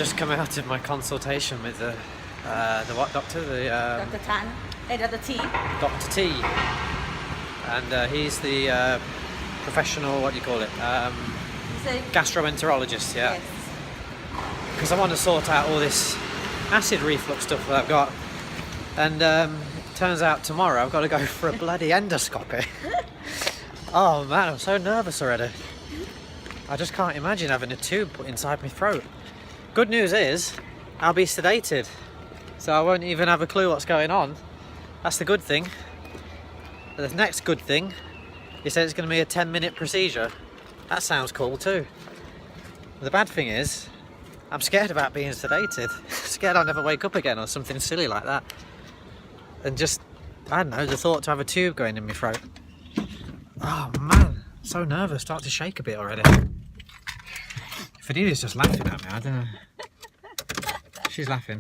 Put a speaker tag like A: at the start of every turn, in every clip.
A: just come out of my consultation with the what doctor?
B: Dr. Tan, Dr. T.
A: Dr. T. And he's the professional, what do you call it? Gastroenterologist, yeah.
B: Yes.
A: Because I want to sort out all this acid reflux stuff that I've got. And it turns out tomorrow I've got to go for a bloody endoscopy. Oh man, I'm so nervous already. I just can't imagine having a tube put inside my throat. Good news is, I'll be sedated. So I won't even have a clue what's going on. That's the good thing. The next good thing, he said it's going to be a 10-minute procedure. That sounds cool too. The bad thing is, I'm scared about being sedated. Scared I'll never wake up again or something silly like that. And just, I don't know, the thought to have a tube going in my throat. Oh man, so nervous, start to shake a bit already. Fadilia's just laughing at me, I don't know. She's laughing.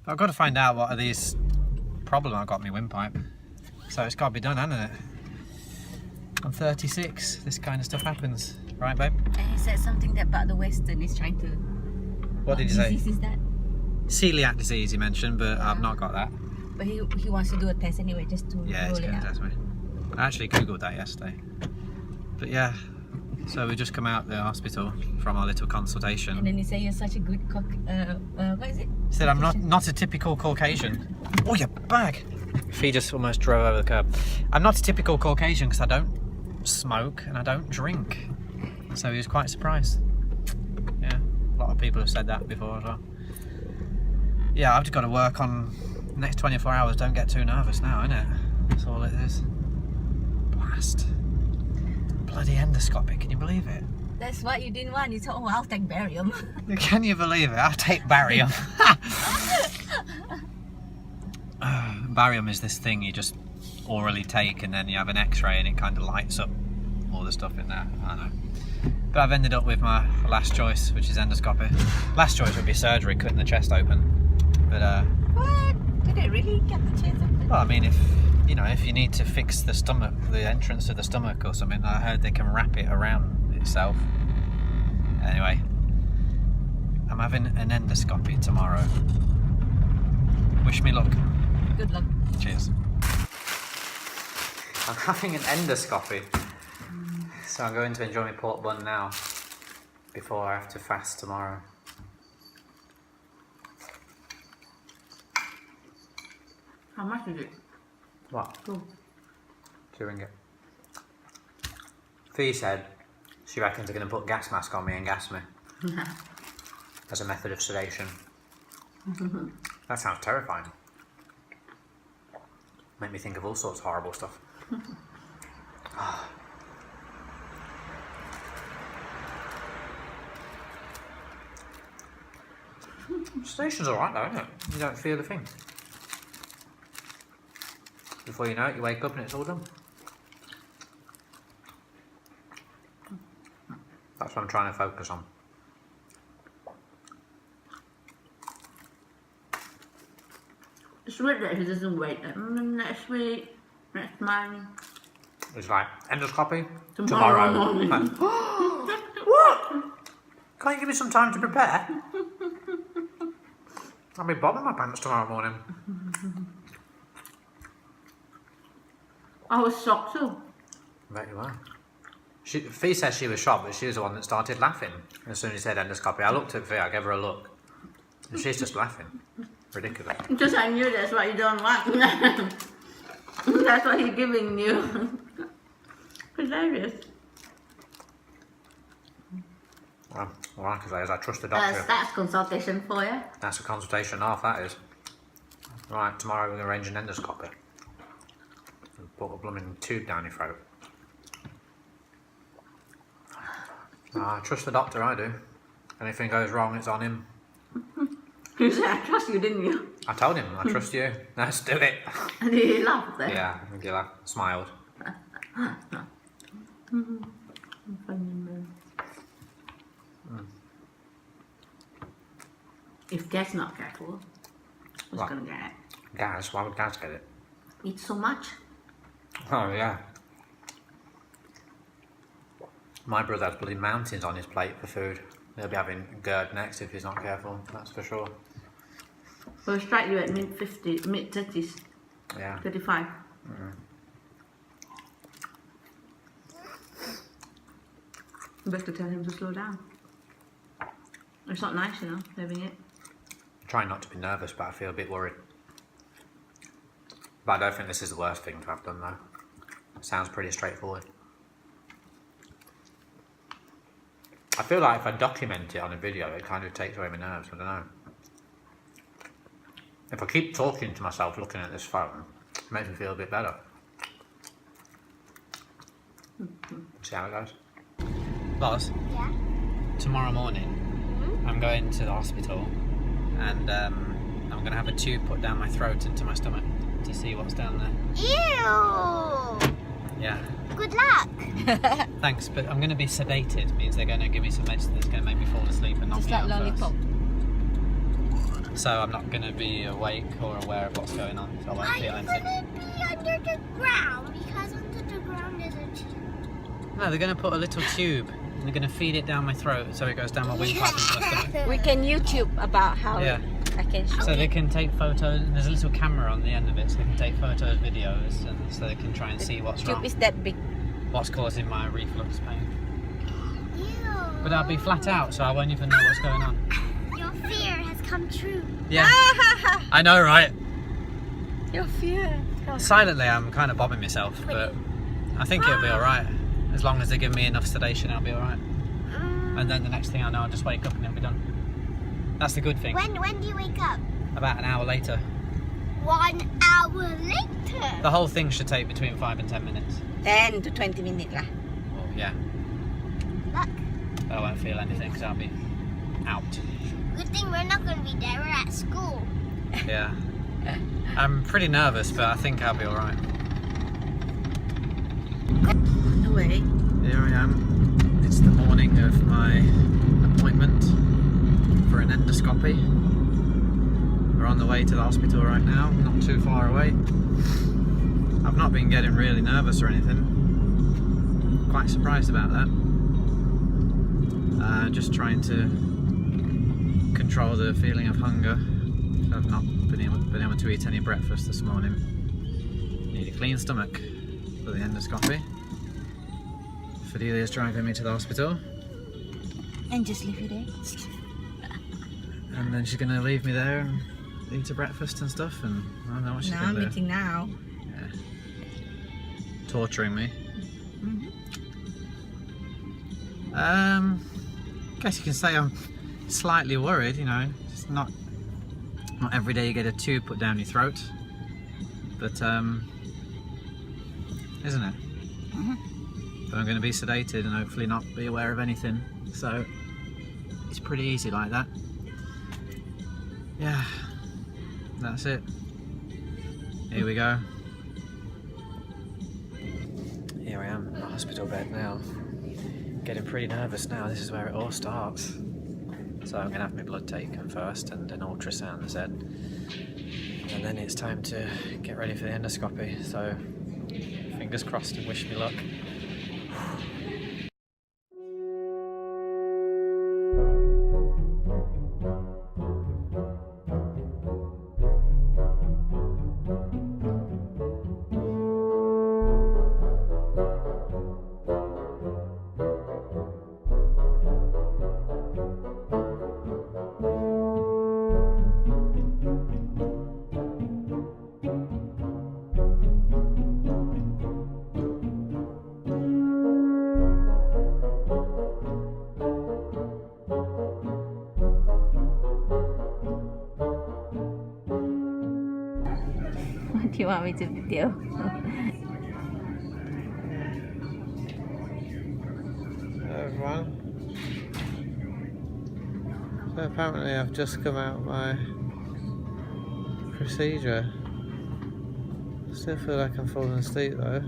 A: But I've got to find out what are these problem I've got in my windpipe. So it's got to be done, hasn't it? I'm 36, this kind of stuff happens. Right, babe?
B: And he said something about the Western is trying to...
A: What did he say?
B: disease is that?
A: Celiac disease he mentioned, but I've not got that.
B: But he wants to do a test anyway, just to
A: Yeah, he's
B: rule it
A: going to
B: out.
A: test me. I actually googled that yesterday. But yeah, so we just come out the hospital from our little consultation.
B: And then he said you're such a good cook. What is it?
A: He said I'm not a typical Caucasian. Oh, your bag! He just almost drove over the curb. I'm not a typical Caucasian because I don't smoke and I don't drink. So he was quite surprised. Yeah, a lot of people have said that before as well. Yeah, I've just got to work on the next 24 hours. Don't get too nervous now, innit? That's all it is. Blast. Bloody endoscopy, can you believe it?
B: That's what you didn't want. You thought, oh, I'll take barium.
A: Can you believe it? I'll take barium. Barium is this thing you just orally take and then you have an x-ray and it kind of lights up all the stuff in there. I don't know. But I've ended up with my last choice, which is endoscopy. Last choice would be surgery, cutting the chest open. But
B: What? Did they really get the chest open?
A: well, I mean, if you need to fix the stomach, the entrance of the stomach or something, I heard they can wrap it around itself. Anyway, I'm having an endoscopy tomorrow. Wish me luck.
B: Good luck.
A: Cheers. I'm having an endoscopy. So I'm going to enjoy my pork bun now before I have to fast tomorrow.
B: How much is it?
A: What?
B: Cool.
A: $2. Fee said she reckons they're going to put gas mask on me and gas me as a method of sedation. That sounds terrifying. Make me think of all sorts of horrible stuff. Sedation's alright though, isn't it? You don't feel a thing. Before you know it, you wake up and it's all done. That's what I'm trying to focus on.
B: It's weird that he doesn't wait. Next week, next month.
A: It's like, endoscopy?
B: Tomorrow morning.
A: Like, what? Can't you give me some time to prepare? I'll be bobbing my pants tomorrow morning.
B: I was shocked too.
A: I bet you were. Fee says she was shocked, but she was the one that started laughing as soon as he said endoscopy. I looked at Fee, I gave her a look, and she's just laughing. Ridiculous.
B: Because I knew that's what you don't want. That's what he's giving you. Hilarious.
A: Well, all I can say is I trust the doctor.
B: That's consultation for you.
A: That's a consultation half, that is. Right, tomorrow we're going to arrange an endoscopy. And put a blooming tube down your throat. I trust the doctor, I do. Anything goes wrong, it's on him.
B: You said I trust you, didn't you?
A: I told him, I trust you. Let's do it.
B: And he laughed there.
A: Yeah, I think he smiled.
B: Funny man. If Dad's not careful, what's
A: What?
B: gonna get it?
A: Gaz, why would Gaz get it?
B: Eat so much.
A: Oh, yeah. My brother has bloody mountains on his plate for food. He'll be having GERD next if he's not careful, that's for sure.
B: We'll strike you at mid-50s, mid-30s.
A: Yeah.
B: 35. You better tell him to slow down. It's not nice, you know, having it.
A: I'm trying not to be nervous, but I feel a bit worried. But I don't think this is the worst thing to have done though. It sounds pretty straightforward. I feel like if I document it on a video, it kind of takes away my nerves, I don't know. If I keep talking to myself looking at this phone, it makes me feel a bit better. See how it goes. Boss?
C: Yeah?
A: Tomorrow morning, I'm going to the hospital and I'm going to have a tube put down my throat into my stomach to see what's down there.
C: Ew!
A: Yeah.
C: Good luck!
A: Thanks, but I'm going to be sedated. Means they're going to give me some medicine that's going to make me fall asleep and knock
B: Just
A: me
B: like
A: out
B: lollipop.
A: first. So I'm not going to be awake or aware of what's going on. So I won't
C: Are
A: feel
C: you
A: anything.
C: gonna be under the ground? Because under the ground is a tube.
A: No, they're going to put a little tube and they're going to feed it down my throat so it goes down my windpipe into my stomach.
B: We can YouTube about how
A: Yeah.
B: I can show
A: So
B: you.
A: they can take photos. There's a little camera on the end of it, so they can take photos, videos, and so they can try and see what's
B: tube
A: wrong,
B: is that big.
A: what's causing my reflux pain.
C: Ew.
A: But I'll be flat out, so I won't even know what's going on.
C: Your fear has come true.
A: Yeah, I know, right?
B: Your fear.
A: Silently, I'm kind of bobbing myself, but I think it'll be all right. As long as they give me enough sedation, I'll be all right. And then the next thing I know, I'll just wake up and it'll be done. That's the good thing.
C: When do you wake up?
A: About an hour later.
C: 1 hour later.
A: The whole thing should take between 5 and 10 minutes.
B: 10 to 20 minutes lah.
A: Oh, yeah.
C: Look,
A: But I won't feel anything because I'll be out.
C: good thing we're not going to be there. We're at school.
A: Yeah. I'm pretty nervous, but I think I'll be all right.
B: No way.
A: Here I am. It's the morning of my appointment for an endoscopy. We're on the way to the hospital right now, not too far away. I've not been getting really nervous or anything. Quite surprised about that. Just trying to control the feeling of hunger. I've not been able to eat any breakfast this morning. Need a clean stomach for the endoscopy. Fidelia's driving me to the hospital.
B: And just leave you there.
A: And then she's going to leave me there and eat a breakfast and stuff, and I don't know what she's
B: Now
A: going
B: I'm
A: to do.
B: eating now.
A: Yeah. Torturing me. Guess you can say I'm slightly worried, you know. It's not every day you get a tube put down your throat, but isn't it? But I'm going to be sedated and hopefully not be aware of anything, so it's pretty easy like that. Yeah, that's it. Here we go. Here I am in the hospital bed now. Getting pretty nervous now. This is where it all starts. So I'm going to have my blood taken first and an ultrasound, they said. And then it's time to get ready for the endoscopy. So fingers crossed and wish me luck.
B: What do you want me to video?
A: Hello everyone. So apparently I've just come out my procedure. Still feel like I'm falling asleep though.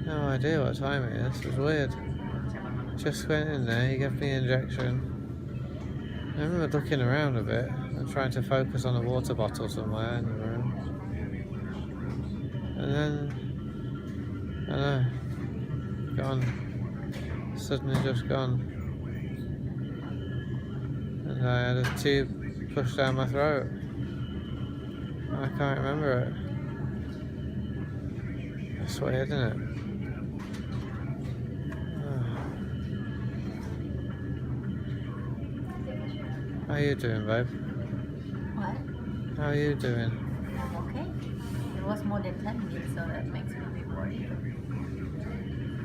A: No idea what time it is. It's weird. Just went in there, he gave me an injection. I remember looking around a bit and trying to focus on a water bottle somewhere in the room. And then, I don't know, gone. Suddenly just gone. And I had a tube pushed down my throat. I can't remember it. That's weird, isn't it? How are you doing, babe?
B: What?
A: How are you doing?
B: I'm okay. It was more than 10 minutes, so that makes me a bit worried.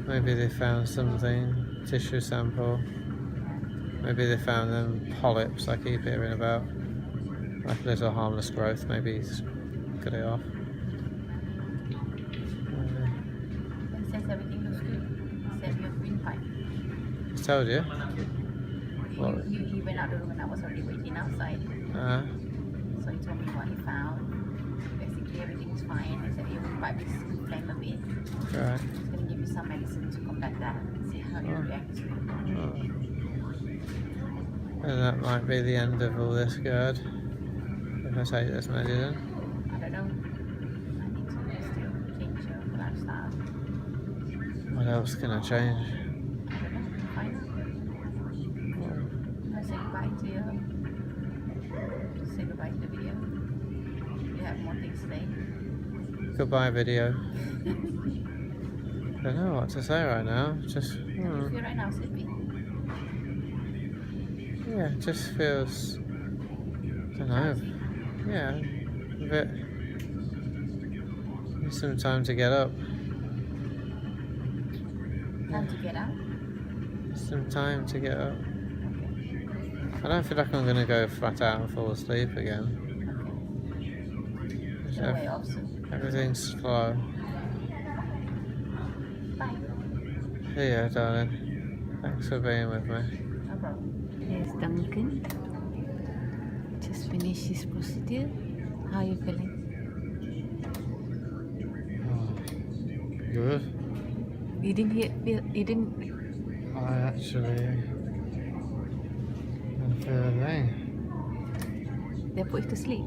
A: Maybe they found something, tissue sample. Maybe they found them polyps I keep hearing about. Like a little harmless growth, maybe he's got it off.
B: He says everything looks good. He said you've been fine.
A: I told you. What?
B: He went out the room and I was already waiting outside. So he told me what he found. Basically everything is fine. He said your pipe is inflamed a bit.
A: Right.
B: He's going to give you some medicine to combat that and see how you react to it.
A: And that might be the end of all this GERD. If I take this medicine.
B: I don't know. I need to still change your lifestyle.
A: What else can I change?
B: I don't know. Fine. I'll say goodbye to you. Say goodbye to the video. You have more things to say.
A: Goodbye video. I don't know what to say right now. Just
B: How do you feel right now, sleepy?
A: yeah, it just feels, I don't know. Yeah, a bit. Need some time to get up.
B: Time to get out?
A: Some time to get up. I don't feel like I'm gonna go flat out and fall asleep again. Just
B: No way off soon.
A: everything's slow.
B: Bye.
A: See ya, darling. Thanks for being with me.
B: No problem. Here's Duncan. Just finished his procedure. How are you feeling?
A: Good.
B: You didn't
A: I actually don't feel a thing.
B: they put you to sleep.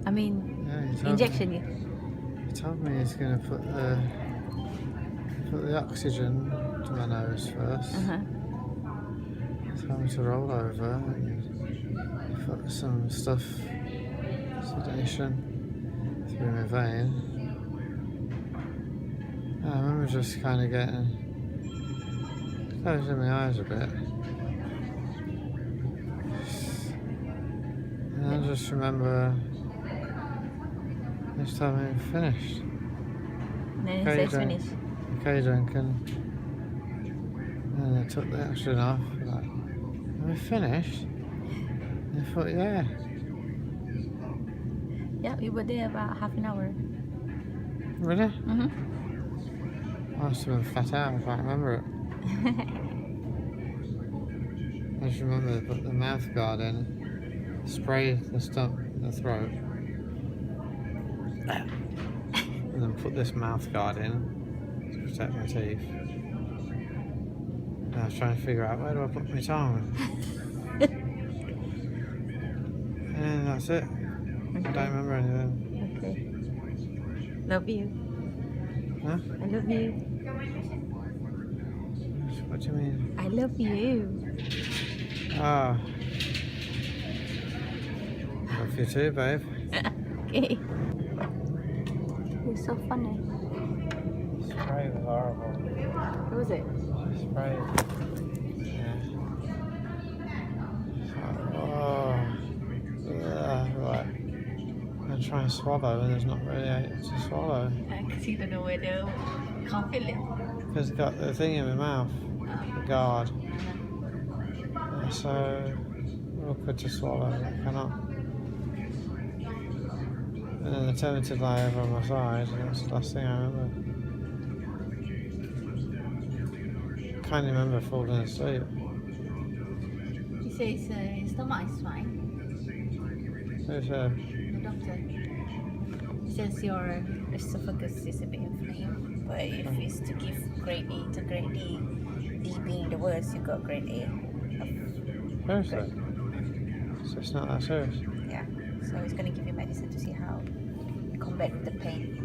B: I mean,
A: Yeah, he told
B: injection
A: me,
B: you.
A: he told me he's gonna put the oxygen to my nose first. Tell me to roll over and put some stuff, sedation, through my vein. I remember just kind of closing my eyes a bit. And I just remember this time it finished.
B: Then it
A: Okay,
B: says finish.
A: Okay, Duncan. And I took the oxygen off. Like, are we finished? And I thought, yeah.
B: Yeah, we were there about half an hour.
A: Really?
B: Mm-hmm.
A: I must have been flat out, I can't remember it. I just remember they put the mouth guard in, spray the throat, and then put this mouth guard in to protect my teeth. And I was trying to figure out where do I put my tongue. And that's it. I don't remember anything.
B: Okay. Love you.
A: Huh?
B: I love you.
A: What do you mean?
B: I love you.
A: Ah. Love you too, babe.
B: Okay. You're so funny.
A: Spray was horrible.
B: What was it?
A: Spray. Yeah. Oh. Right. I'm trying to swallow and there's not really anything to swallow.
B: Because you don't know where the can't feel it.
A: Because I've got the thing in my mouth, the guard. So awkward to swallow, I cannot. And then the tell me to lie over on my side, and that's the last thing I remember. Can't remember falling asleep.
B: He says his stomach is fine.
A: Who's
B: The doctor. He says your esophagus is a bit inflamed, but if it's to give grade A to grade D, D being the worst, you got grade A.
A: Seriously? So it's not that serious?
B: Yeah. So he's gonna give you medicine to see how you combat the pain.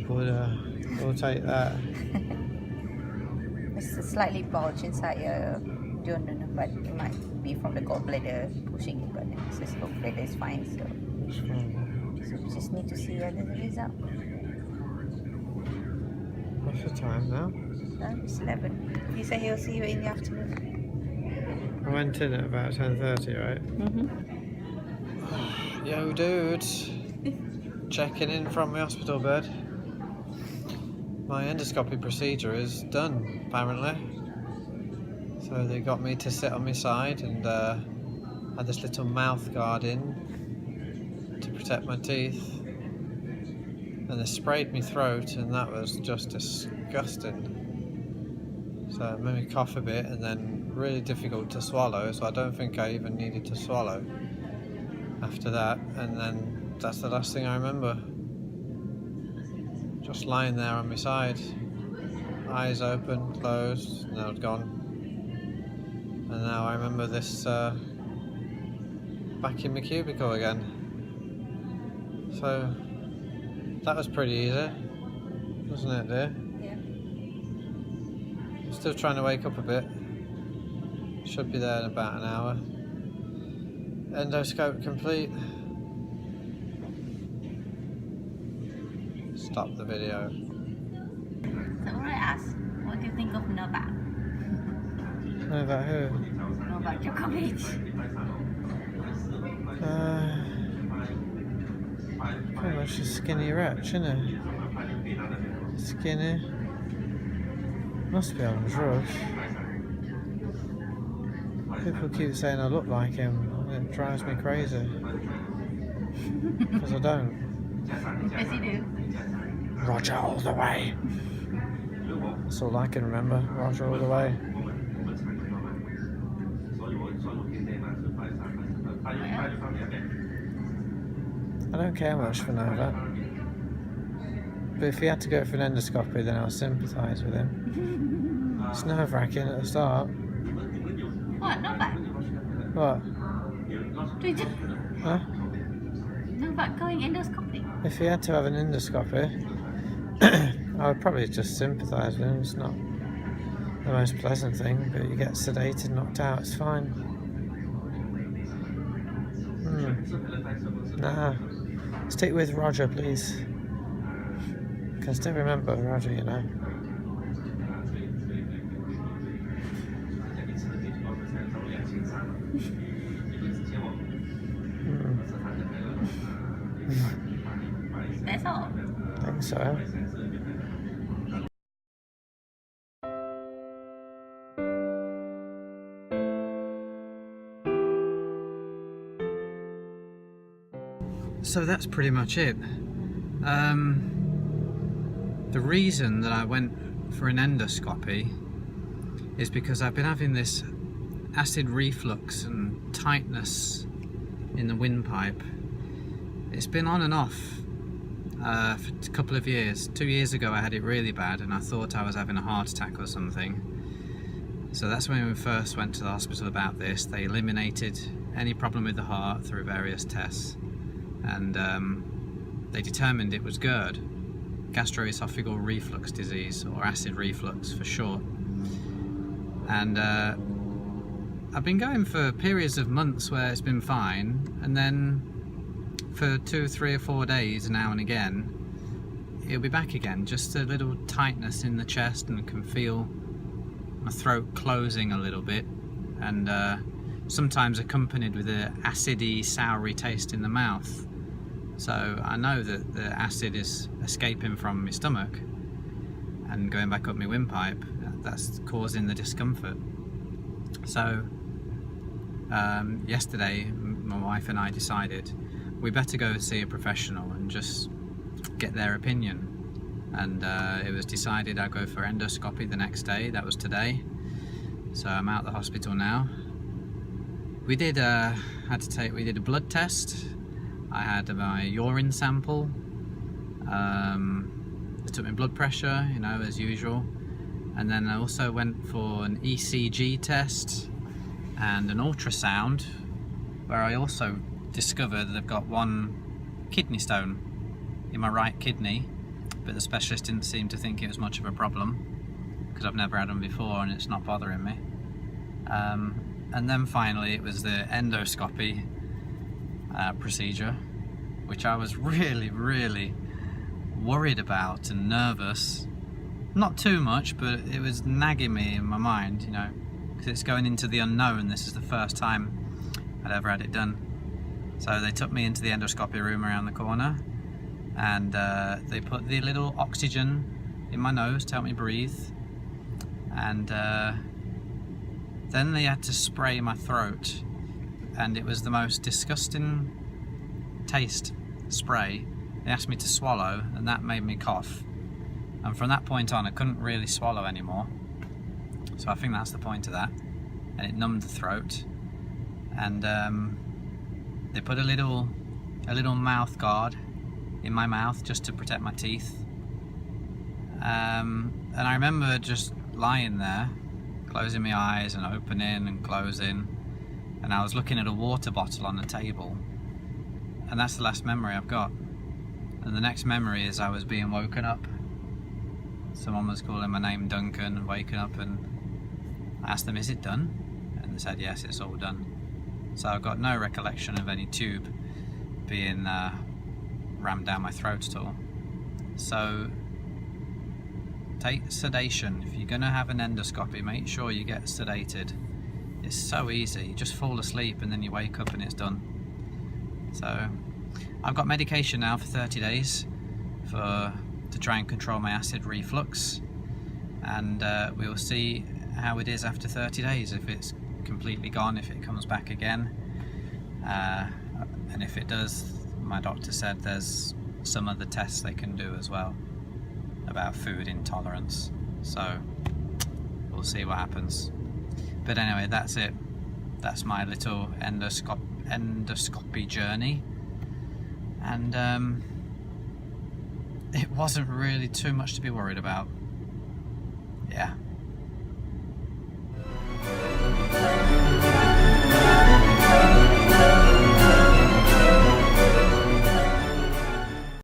A: We'll take that.
B: It's a slightly bulge inside your duodenum, but it might be from the gallbladder pushing, but it says gallbladder is fine, so we just need to see whether the result.
A: What's the time now?
B: It's 11. He said he'll see you in the afternoon.
A: I went in at about 10:30, right? Yo, dude. Checking in from the hospital bed. My endoscopy procedure is done, apparently. So they got me to sit on my side and had this little mouth guard in to protect my teeth. And they sprayed my throat, and that was just disgusting. So it made me cough a bit, and then really difficult to swallow, so I don't think I even needed to swallow after that. And then that's the last thing I remember. Just lying there on my side, eyes open, closed, and now it's gone. And now I remember this back in my cubicle again. So that was pretty easy, wasn't it, dear?
B: Yeah.
A: Still trying to wake up a bit. Should be there in about an hour. Endoscope complete. Stop the video.
B: So what I asked, what do you think of Novak?
A: Novak who?
B: Novak Djokovic.
A: Pretty much a skinny wretch, isn't it? Skinny. Must be on drugs. People keep saying I look like him, and it drives me crazy. Because I don't.
B: Yes, you do.
A: Roger all the way. That's all I can remember. Roger all the way. I don't care much for Novak. But if he had to go for an endoscopy, then I'll sympathise with him. It's nerve-wracking at the start.
B: What, Novak?
A: What? Huh?
B: Novak going endoscopy?
A: If he had to have an endoscopy, I would probably just sympathise with him. It's not the most pleasant thing, but you get sedated, knocked out, it's fine. Nah. Stick with Roger, please. Can still remember Roger, you know.
B: That's all.
A: I think so. So that's pretty much it. The reason that I went for an endoscopy is because I've been having this acid reflux and tightness in the windpipe. It's been on and off for a couple of years. 2 years ago I had it really bad and I thought I was having a heart attack or something. So that's when we first went to the hospital about this. They eliminated any problem with the heart through various tests, and they determined it was GERD, gastroesophageal reflux disease, or acid reflux for short. And I've been going for periods of months where it's been fine, and then for 2, 3 or 4 days now and again it'll be back again, just a little tightness in the chest, and I can feel my throat closing a little bit, and sometimes accompanied with an acidy, soury taste in the mouth. So I know that the acid is escaping from my stomach and going back up my windpipe. That's causing the discomfort. So yesterday my wife and I decided we better go see a professional and just get their opinion. And it was decided I'd go for endoscopy the next day. That was today. So I'm out of the hospital now. We did a blood test. I had my urine sample. They took my blood pressure, you know, as usual. And then I also went for an ECG test and an ultrasound, where I also discovered that I've got one kidney stone in my right kidney, but the specialist didn't seem to think it was much of a problem because I've never had them before and it's not bothering me. And then finally it was the endoscopy procedure, which I was really worried about and nervous. Not too much, but it was nagging me in my mind, you know, because it's going into the unknown. This is the first time I'd ever had it done. So they took me into the endoscopy room around the corner, and they put the little oxygen in my nose to help me breathe, and then they had to spray my throat, and it was the most disgusting taste spray. They asked me to swallow, and that made me cough, and from that point on I couldn't really swallow anymore. So I think that's the point of that, and it numbed the throat. And they put a little mouth guard in my mouth just to protect my teeth. And I remember just lying there, closing my eyes and opening and closing, and I was looking at a water bottle on the table, and that's the last memory I've got. And the next memory is I was being woken up. Someone was calling my name, Duncan, and waking up, and I asked them, is it done? And they said, yes, it's all done. So I've got no recollection of any tube being rammed down my throat at all. So take sedation. If you're going to have an endoscopy, make sure you get sedated. It's so easy. You just fall asleep and then you wake up and it's done. So I've got medication now for 30 days to try and control my acid reflux, and we will see how it is after 30 days, if it's completely gone, if it comes back again, and if it does, my doctor said there's some other tests they can do as well about food intolerance, so we'll see what happens. But anyway, that's it. That's my little endoscopy journey, and it wasn't really too much to be worried about. Yeah.